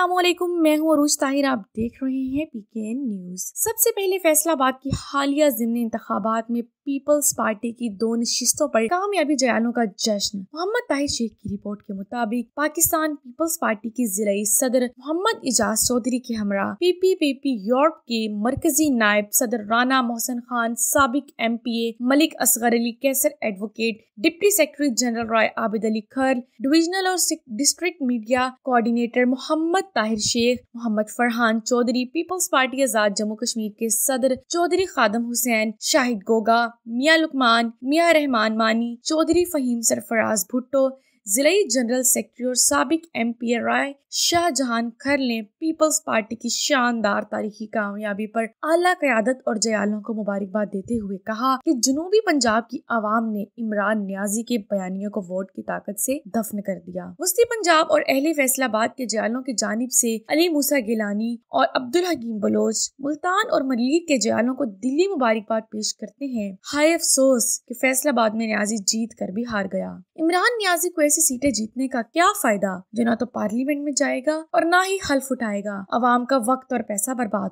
अस्सलाम वालेकुम, मैं हूँ अरूज ताहिर। आप देख रहे हैं पीकेएन न्यूज। सबसे पहले फैसलाबाद की हालिया ज़िमनी इंतखाबात में पीपल्स पार्टी की 2 नशिस्तों पर कामयाबी जयालों का जश्न। मोहम्मद ताहिर शेख की रिपोर्ट के मुताबिक पाकिस्तान पीपल्स पार्टी की जिलाई सदर मोहम्मद इजाज चौधरी के हमरा PPP यूरोप के मरकजी नायब सदर राना मोहसिन खान, साबिक MPA Malik Asghar Ali Kaiser advocate, deputy secretary general Rai Abid Ali Khar, divisional और district media coordinator Mohammad Tahir Sheikh, Mohammad Farhan Chaudhry, Peoples Party Azad Jammu Kashmir के सदर चौधरी खादम हुसैन, शाहिद गोगा, मियां लुकमान, मियां रहमान मानी चौधरी, फहीम सरफराज भुट्टो, जिलाई जनरल सेक्रेटरी और साबिक MPA राय शाहजहान खर ने पीपल्स पार्टी की शानदार तारीखी कामयाबी पर आला क़यादत और जयालों को मुबारकबाद देते हुए कहा कि जनूबी पंजाब की आवाम ने इमरान नियाजी के बयानियों को वोट की ताकत से दफन कर दिया। वस्ती पंजाब और अहले फैसलाबाद के जयालों की जानिब से अली मूसा गिलानी और अब्दुल हकीम बलोच, मुल्तान और मलीक के जयालों को दिली मुबारकबाद पेश करते हैं। हाय अफसोस कि फैसलाबाद में नियाजी जीत कर भी हार गया। इमरान नियाजी को ऐसी सीटें जीतने का क्या फायदा जो ना तो पार्लियामेंट में जाएगा और ना ही हल्फ उठाएगा। अवाम का वक्त और पैसा बर्बाद।